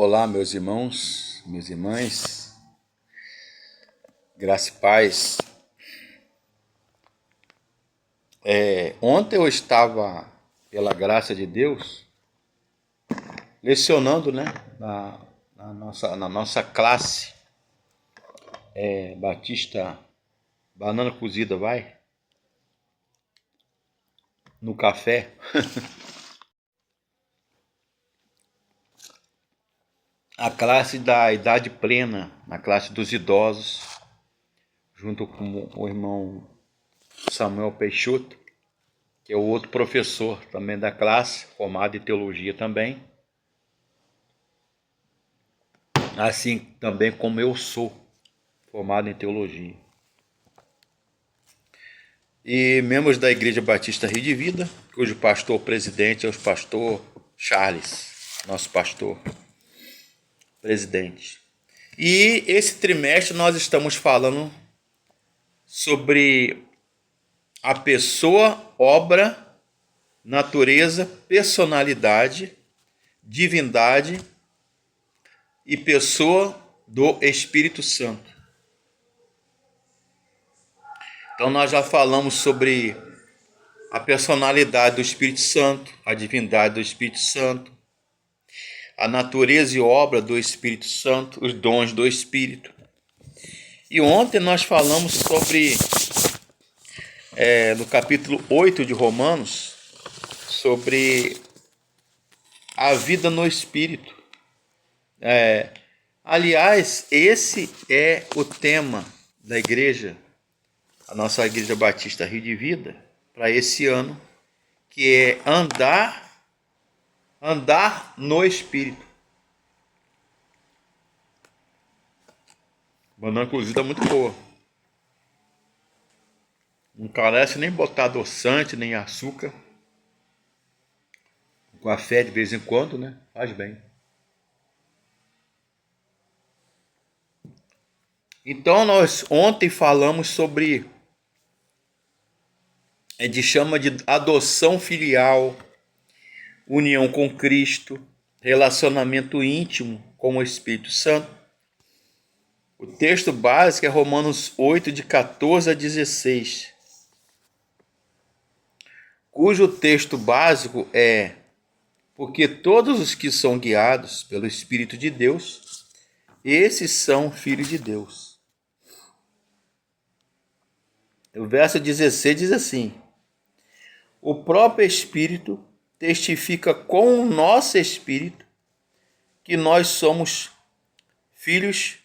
Olá, meus irmãos, minhas irmãs, graça e paz. Ontem eu estava, pela graça de Deus, lecionando, na nossa classe Batista Banana Cozida, no café. A classe da idade plena, a classe dos idosos, junto com o irmão Samuel Peixoto, que é o outro professor também da classe, formado em teologia também, assim também como eu sou formado em teologia. E membros da Igreja Batista Rio de Vida, cujo pastor presidente é o pastor Charles, nosso pastor presidente. E esse trimestre nós estamos falando sobre a pessoa, obra, natureza, personalidade, divindade e pessoa do Espírito Santo. Então nós já falamos sobre a personalidade do Espírito Santo, a divindade do Espírito Santo, a natureza e obra do Espírito Santo, os dons do Espírito. E ontem nós falamos sobre, no capítulo 8 de Romanos, sobre a vida no Espírito. Aliás, esse é o tema da igreja, a nossa Igreja Batista Rio de Vida, para esse ano, que é andar no Espírito. Banana cozida é muito boa. Não parece nem botar adoçante, nem açúcar. Café de vez em quando, né? Faz bem. Então nós ontem falamos sobre, chama de adoção filial, união com Cristo, relacionamento íntimo com o Espírito Santo. O texto básico é Romanos 8, de 14 a 16, cujo texto básico é: porque todos os que são guiados pelo Espírito de Deus, esses são filhos de Deus. O verso 16 diz assim: o próprio Espírito testifica com o nosso Espírito que nós somos filhos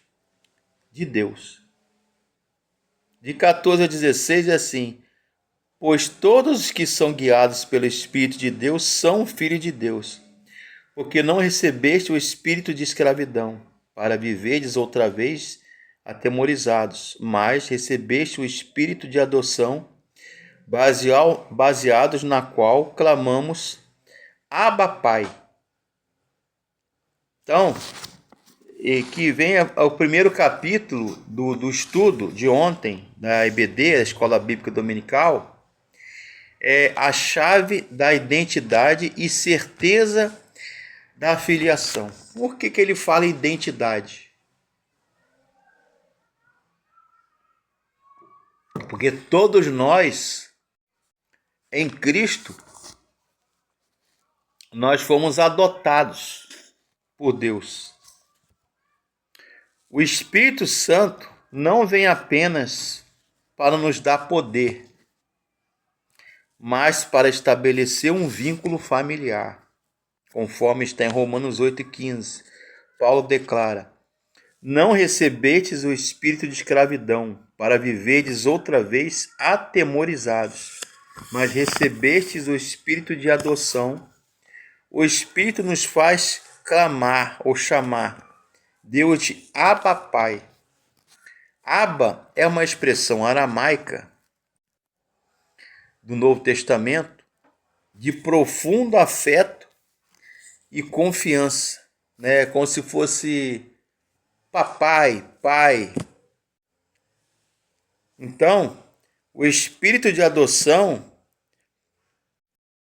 de Deus. De 14 a 16 é assim: pois todos os que são guiados pelo Espírito de Deus são filhos de Deus, porque não recebeste o espírito de escravidão, para viverdes outra vez atemorizados, mas recebeste o espírito de adoção, baseados na qual clamamos: Abba, Pai. Então, que vem o primeiro capítulo do estudo de ontem, da EBD, a Escola Bíblica Dominical, é a chave da identidade e certeza da filiação. Por que ele fala identidade? Porque todos nós, em Cristo, nós fomos adotados por Deus. O Espírito Santo não vem apenas para nos dar poder, mas para estabelecer um vínculo familiar, conforme está em Romanos 8,15. Paulo declara: não recebestes o espírito de escravidão, para viverdes outra vez atemorizados, mas recebestes o espírito de adoção. O Espírito nos faz clamar ou chamar Deus de Abba, Pai. Abba é uma expressão aramaica do Novo Testamento de profundo afeto e confiança, como se fosse papai, pai. Então, o espírito de adoção,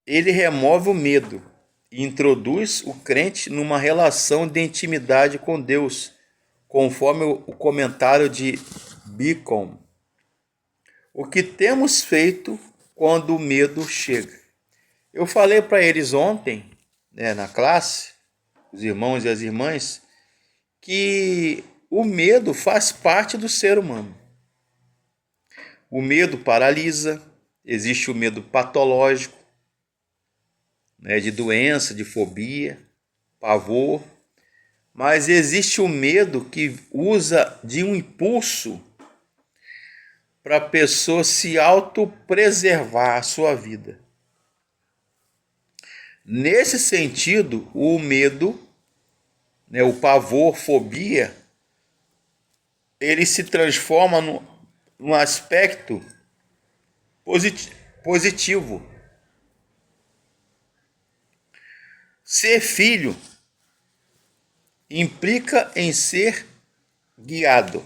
ele remove o medo, e introduz o crente numa relação de intimidade com Deus, conforme o comentário de Bacon. O que temos feito quando o medo chega? Eu falei para eles ontem, na classe, os irmãos e as irmãs, que o medo faz parte do ser humano. O medo paralisa, existe o medo patológico, de doença, de fobia, pavor, mas existe o medo que usa de um impulso para a pessoa se autopreservar a sua vida. Nesse sentido, o medo, o pavor, fobia, ele se transforma num aspecto positivo. Ser filho implica em ser guiado.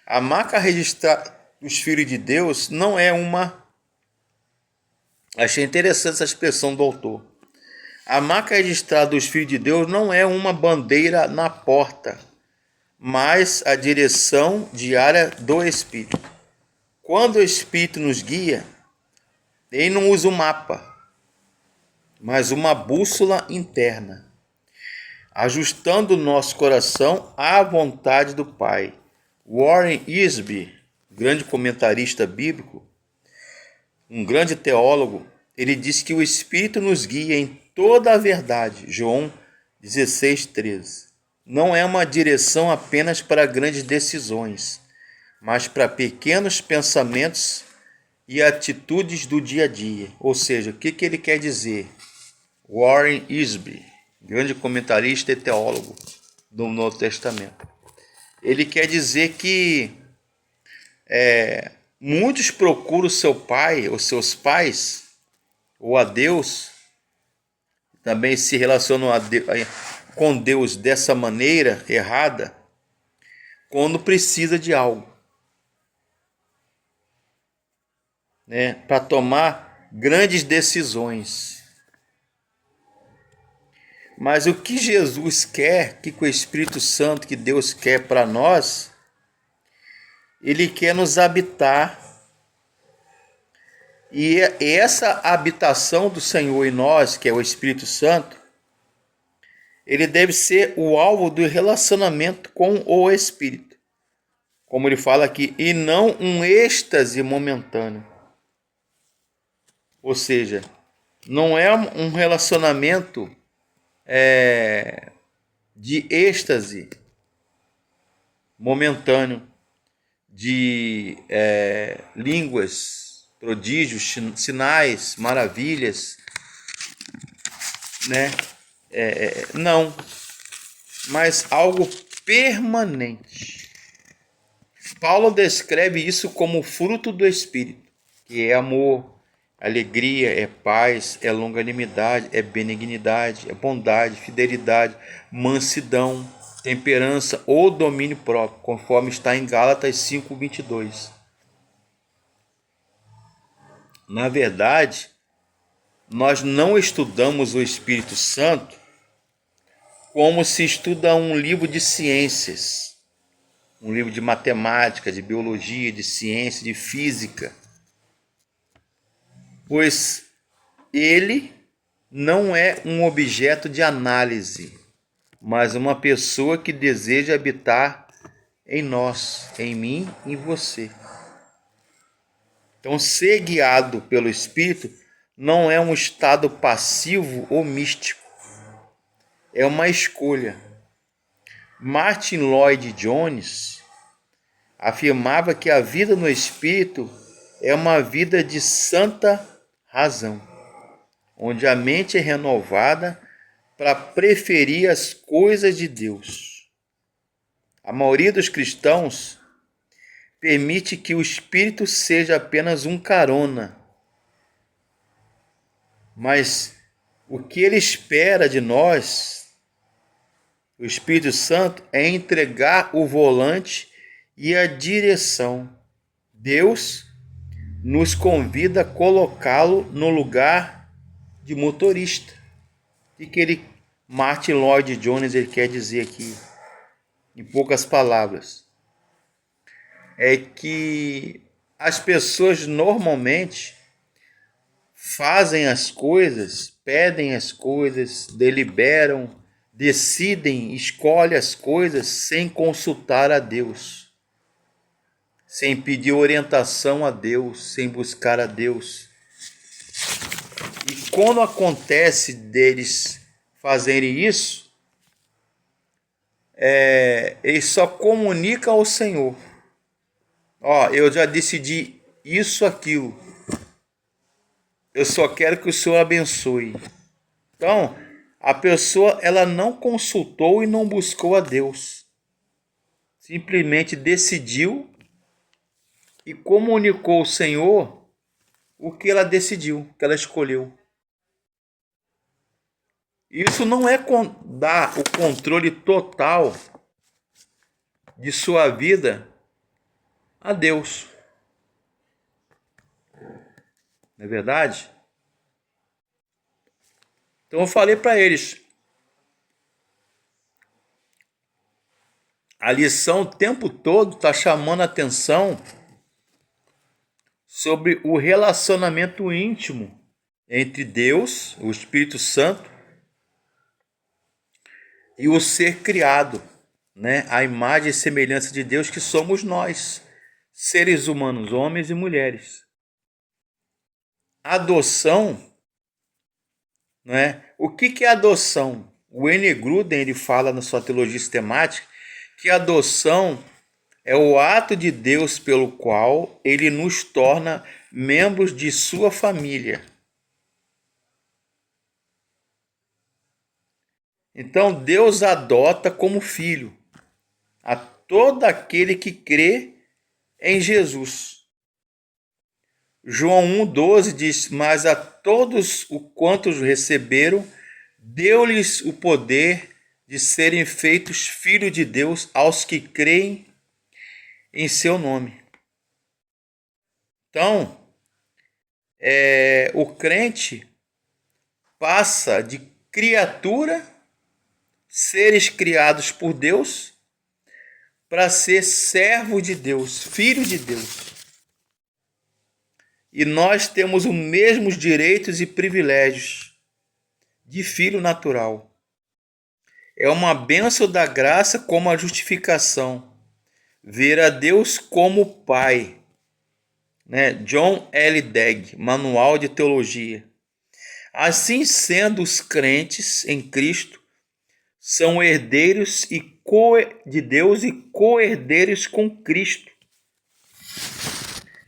A marca registrada dos filhos de Deus não é uma... Achei interessante essa expressão do autor. A marca registrada dos filhos de Deus não é uma bandeira na porta, mas a direção diária do Espírito. Quando o Espírito nos guia, ele não usa um mapa, mas uma bússola interna, ajustando o nosso coração à vontade do Pai. Warren Wiersbe, grande comentarista bíblico, um grande teólogo, ele diz que o Espírito nos guia em toda a verdade. João 16:13. Não é uma direção apenas para grandes decisões, mas para pequenos pensamentos e atitudes do dia a dia. Ou seja, o que ele quer dizer? Warren Wiersbe, grande comentarista e teólogo do Novo Testamento. Ele quer dizer que muitos procuram seu pai ou seus pais, ou a Deus, também se relacionam com Deus dessa maneira errada, quando precisa de algo, para tomar grandes decisões. Mas o que Jesus quer, que o Espírito Santo, que Deus quer para nós, Ele quer nos habitar. E essa habitação do Senhor em nós, que é o Espírito Santo, ele deve ser o alvo do relacionamento com o Espírito. Como ele fala aqui, e não um êxtase momentâneo. Ou seja, não é um relacionamento de êxtase momentâneo, de línguas, prodígios, sinais, maravilhas, não, mas algo permanente. Paulo descreve isso como fruto do Espírito, que é amor, alegria, é paz, é longanimidade, é benignidade, é bondade, fidelidade, mansidão, temperança ou domínio próprio, conforme está em Gálatas 5:22. Na verdade, nós não estudamos o Espírito Santo como se estuda um livro de ciências, um livro de matemática, de biologia, de ciência, de física, pois ele não é um objeto de análise, mas uma pessoa que deseja habitar em nós, em mim e em você. Então, ser guiado pelo Espírito não é um estado passivo ou místico, é uma escolha. Martin Lloyd Jones afirmava que a vida no Espírito é uma vida de santa razão, onde a mente é renovada para preferir as coisas de Deus. A maioria dos cristãos permite que o Espírito seja apenas um carona, mas o que ele espera de nós, o Espírito Santo, é entregar o volante e a direção. Deus nos convida a colocá-lo no lugar de motorista. Martin Lloyd Jones, ele quer dizer aqui, em poucas palavras, é que as pessoas normalmente fazem as coisas, pedem as coisas, deliberam, decidem, escolhem as coisas sem consultar a Deus, sem pedir orientação a Deus, sem buscar a Deus. E quando acontece deles fazerem isso, eles só comunicam ao Senhor: ó, eu já decidi isso, aquilo, eu só quero que o Senhor abençoe. Então, a pessoa, ela não consultou e não buscou a Deus. Simplesmente decidiu e comunicou ao Senhor o que ela decidiu, o que ela escolheu. Isso não é dar o controle total de sua vida a Deus. Não é verdade? Então eu falei para eles, a lição o tempo todo está chamando a atenção sobre o relacionamento íntimo entre Deus, o Espírito Santo, e o ser criado, né? A imagem e semelhança de Deus, que somos nós, seres humanos, homens e mulheres. Adoção, né? O que é adoção? O N. Gruden, ele fala na sua teologia sistemática que a adoção é o ato de Deus pelo qual ele nos torna membros de sua família. Então Deus adota como filho a todo aquele que crê em Jesus. João 1,12 diz: mas a todos quantos receberam, deu-lhes o poder de serem feitos filhos de Deus, aos que creem em seu nome. Então, o crente passa de criatura, seres criados por Deus, para ser servo de Deus, filho de Deus. E nós temos os mesmos direitos e privilégios de filho natural. É uma bênção da graça como a justificação. Ver a Deus como Pai. Né? John L. Dagg, Manual de Teologia. Assim sendo, os crentes em Cristo são herdeiros de Deus e co-herdeiros com Cristo.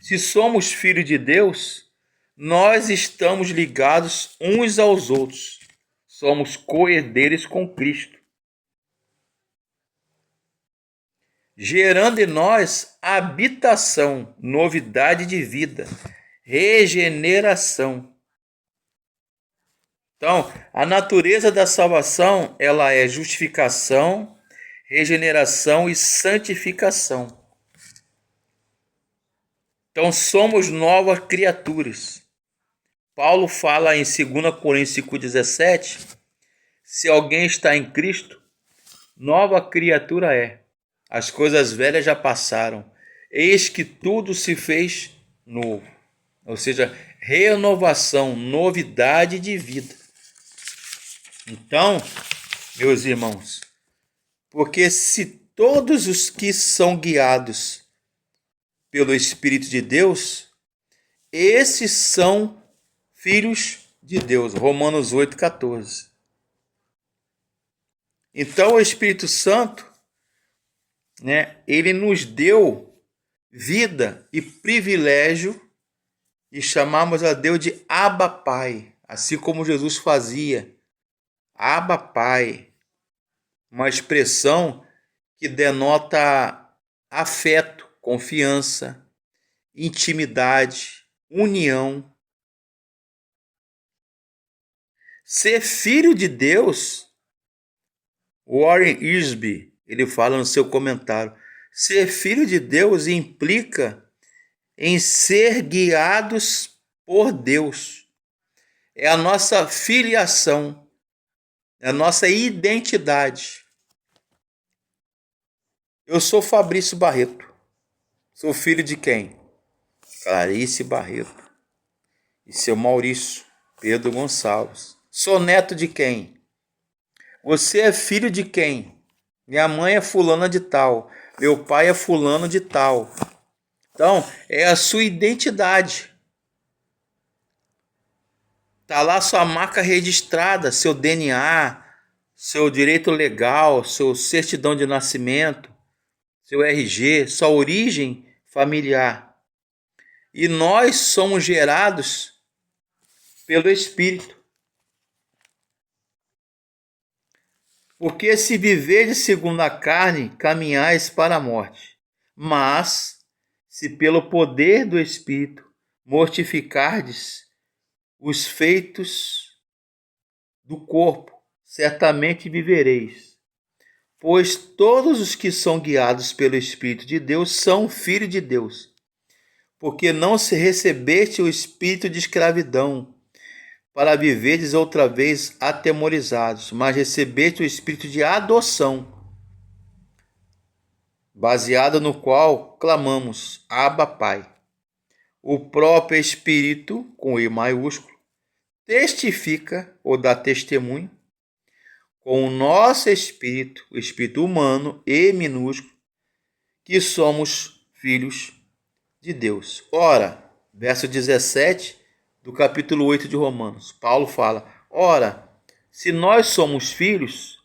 Se somos filhos de Deus, nós estamos ligados uns aos outros. Somos co-herdeiros com Cristo, gerando em nós habitação, novidade de vida, regeneração. Então, a natureza da salvação, ela é justificação, regeneração e santificação. Então, somos novas criaturas. Paulo fala em 2 Coríntios 5,17, se alguém está em Cristo, nova criatura é. As coisas velhas já passaram, eis que tudo se fez novo. Ou seja, renovação, novidade de vida. Então, meus irmãos, porque se todos os que são guiados pelo Espírito de Deus, esses são filhos de Deus. Romanos 8,14. Então o Espírito Santo, né, ele nos deu vida e privilégio e chamamos a Deus de Abba Pai, assim como Jesus fazia. Abba Pai, uma expressão que denota afeto, confiança, intimidade, união. Ser filho de Deus, Warren Wiersbe, ele fala no seu comentário, ser filho de Deus implica em ser guiados por Deus. É a nossa filiação. É a nossa identidade. Eu sou Fabrício Barreto. Sou filho de quem? Clarice Barreto. E seu Maurício Pedro Gonçalves. Sou neto de quem? Você é filho de quem? Minha mãe é fulana de tal. Meu pai é fulano de tal. Então, é a sua identidade. Tá lá sua marca registrada, seu DNA, seu direito legal, seu certidão de nascimento, seu RG, sua origem familiar. E nós somos gerados pelo Espírito. Porque se viverdes segundo a carne, caminhais para a morte. Mas, se pelo poder do Espírito mortificardes os feitos do corpo, certamente vivereis. Pois todos os que são guiados pelo Espírito de Deus são filhos de Deus. Porque não se recebeste o espírito de escravidão, para viverdes outra vez atemorizados, mas recebeste o espírito de adoção, baseado no qual clamamos, Abba, Pai. O próprio Espírito, com E maiúsculo, testifica ou dá testemunho com o nosso espírito, o espírito humano, E minúsculo, que somos filhos de Deus. Ora, verso 17 do capítulo 8 de Romanos, Paulo fala, ora, se nós somos filhos,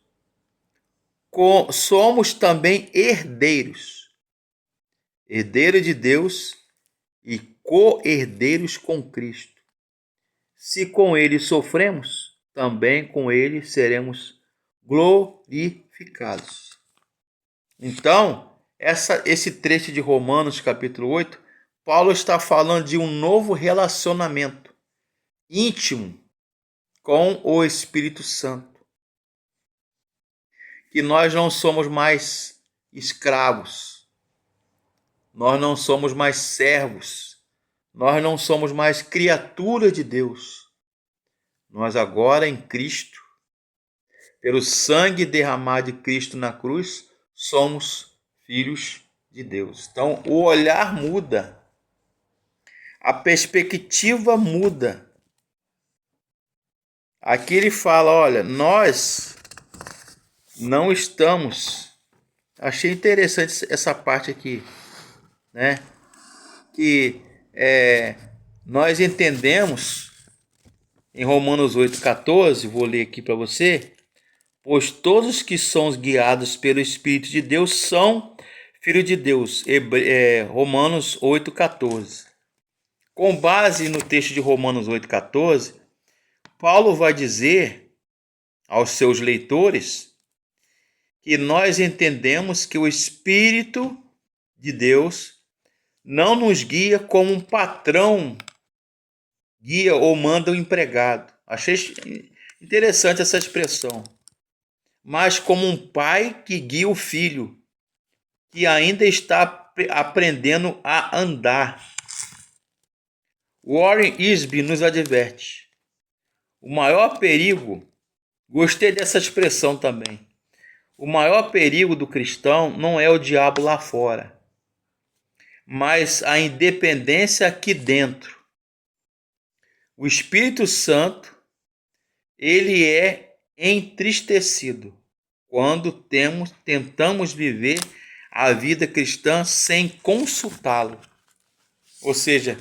somos também herdeiros, herdeiros de Deus e co-herdeiros com Cristo. Se com ele sofremos, também com ele seremos glorificados. Então, esse trecho de Romanos, capítulo 8, Paulo está falando de um novo relacionamento íntimo com o Espírito Santo. Que nós não somos mais escravos, nós não somos mais servos, nós não somos mais criaturas de Deus. Nós agora em Cristo, pelo sangue derramado de Cristo na cruz, somos filhos de Deus. Então o olhar muda, a perspectiva muda. Aqui ele fala, olha, nós não estamos... Achei interessante essa parte aqui, né? Que nós entendemos em Romanos 8,14, vou ler aqui para você, pois todos que são guiados pelo Espírito de Deus são filhos de Deus. Romanos 8,14. Com base no texto de Romanos 8,14, Paulo vai dizer aos seus leitores que nós entendemos que o Espírito de Deus não nos guia como um patrão guia ou manda o empregado. Achei interessante essa expressão. Mas como um pai que guia o filho, que ainda está aprendendo a andar. Warren Wiersbe nos adverte. O maior perigo, gostei dessa expressão também, o maior perigo do cristão não é o diabo lá fora, mas a independência aqui dentro. O Espírito Santo, ele é entristecido quando tentamos viver a vida cristã sem consultá-lo. Ou seja,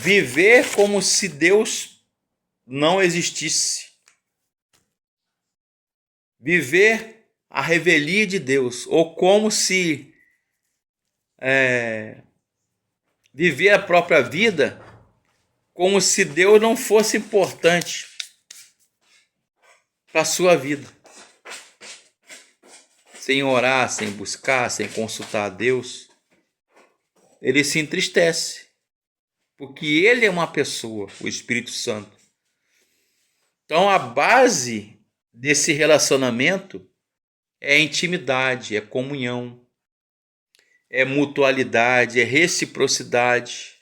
viver como se Deus não existisse. Viver a revelia de Deus, ou como se viver a própria vida como se Deus não fosse importante para a sua vida. Sem orar, sem buscar, sem consultar a Deus, ele se entristece, porque ele é uma pessoa, o Espírito Santo. Então a base desse relacionamento é intimidade, é comunhão, é mutualidade, é reciprocidade.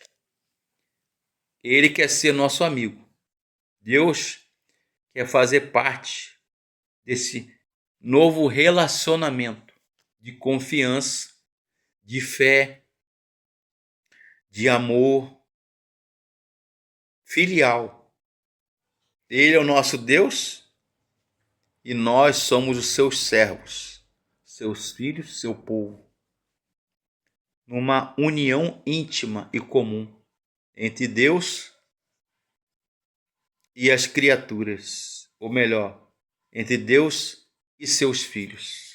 Ele quer ser nosso amigo. Deus quer fazer parte desse novo relacionamento de confiança, de fé, de amor filial. Ele é o nosso Deus e nós somos os seus servos, seus filhos, seu povo, numa união íntima e comum entre Deus e as criaturas, ou melhor, entre Deus e seus filhos.